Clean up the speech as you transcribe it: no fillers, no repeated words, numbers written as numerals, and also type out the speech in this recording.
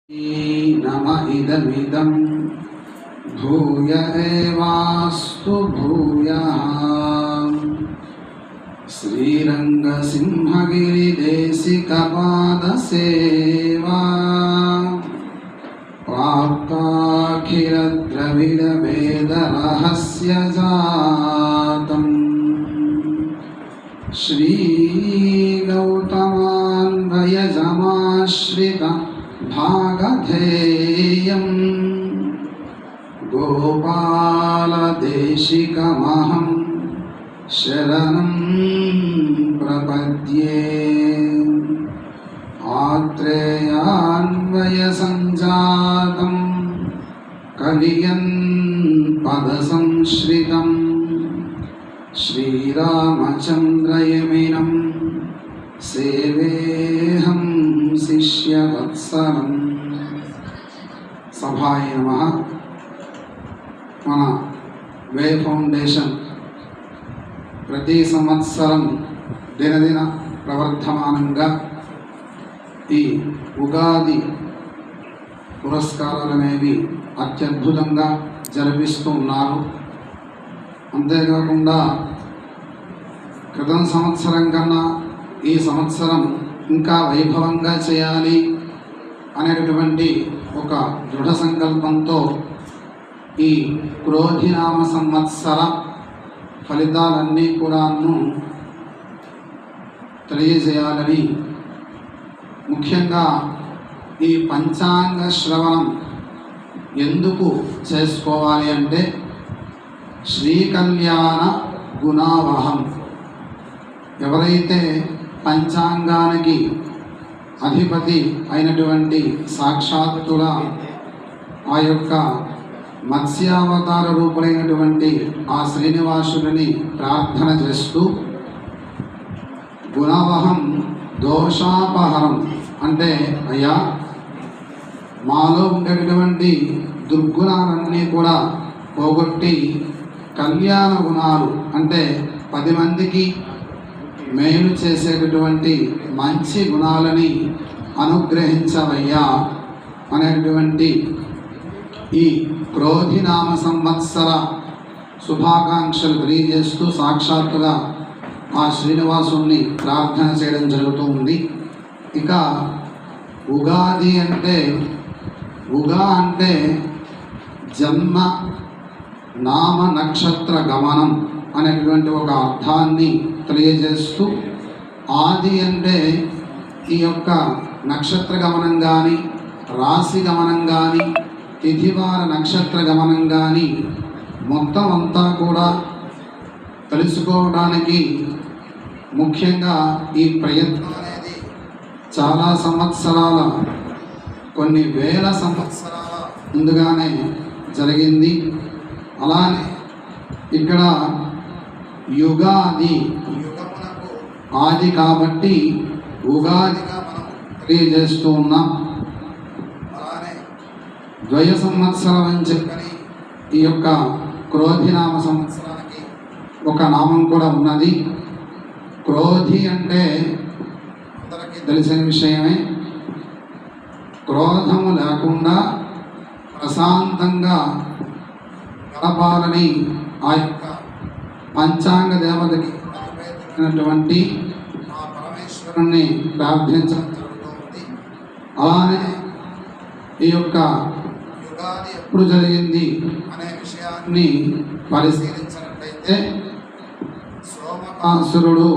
नम इदमिदं भूय एवास्तु भूयः। श्रीरङ्गसिंहगिरिदेशिकपादसेवा प्राप्ताखिलद्रविडवेदरहस्यजातम् श्रीगौतमान्वयजमाश्रितं भागधेयं गोपालदेशिकमहं शरणं प्रपद्ये। आत्रेयान्वयसञ्जातं कलियन् पदसंश्रितं श्रीरामचन्द्रयमिनं सेवेऽहं शिष्यवत्सलम्। सभाय नमः। మన వే ఫౌండేషన్ ప్రతి సంవత్సరం దినదిన ప్రవర్ధమానంగా ఈ ఉగాది పురస్కారాలు అనేవి అత్యద్భుతంగా జరిపిస్తూ ఉన్నారు. అంతేకాకుండా క్రితం సంవత్సరం కన్నా ఈ సంవత్సరం ఇంకా వైభవంగా చేయాలి అనేటటువంటి ఒక దృఢ సంకల్పంతో ఈ క్రోధినామ సంవత్సర ఫలితాలన్నీ కూడాను తెలియజేయాలని, ముఖ్యంగా ఈ పంచాంగ శ్రవణం ఎందుకు చేసుకోవాలి అంటే శ్రీకళ్యాణ గుణావహం. ఎవరైతే పంచాంగానికి అధిపతి అయినటువంటి సాక్షాత్తుగా ఆ యొక్క మత్స్యావతార రూపుడైనటువంటి ఆ శ్రీనివాసుడిని ప్రార్థన చేస్తూ గుణవహం దోషాపహరం అంటే అయ్యా మాలో ఉండేటటువంటి దుర్గుణాలన్నీ కూడా పోగొట్టి కళ్యాణ గుణాలు అంటే 10 మందికి మేలు చేసేటటువంటి మంచి గుణాలని అనుగ్రహించవయ్యా అనేటువంటి ఈ క్రోధినామ సంవత్సర శుభాకాంక్షలు తెలియజేస్తూ సాక్షాత్తుగా ఆ శ్రీనివాసుని ప్రార్థన చేయడం జరుగుతూ ఉంది. ఇక ఉగాది అంటే జన్మ నామ నక్షత్ర గమనం అనేటువంటి ఒక అర్థాన్ని తెలియజేస్తూ, ఆది అంటే ఈ యొక్క నక్షత్ర గమనం కానీ రాశి గమనం కానీ తిథివార నక్షత్ర గమనం కానీ మొత్తం అంతా కూడా తెలుసుకోవడానికి ముఖ్యంగా ఈ ప్రయత్నం అనేది చాలా సంవత్సరాల, కొన్ని వేల సంవత్సరాల ముందుగానే జరిగింది. అలానే ఇక్కడ యుగాది, యుగమునకు ఆది కాబట్టి ఉగాదిగా మనం తెలియజేస్తూ ఉన్నాం. ద్వయ సంవత్సరం అని చెప్పని ఈ యొక్క క్రోధినామ సంవత్సరానికి ఒక నామం కూడా ఉన్నది. క్రోధి అంటే అందరికీ తెలిసిన విషయమే. క్రోధము లేకుండా ప్రశాంతంగా గడపాలని ఆ యొక్క పంచాంగ దేవతకి అధిపతినటువంటి ఆ పరమేశ్వరుణ్ణి ప్రార్థించడం జరుగుతుంది. అలానే ఈ యొక్క యుగాది ఎప్పుడు జరిగింది అనే విషయాన్ని పరిశీలించినట్లయితే సోమకాసురుడు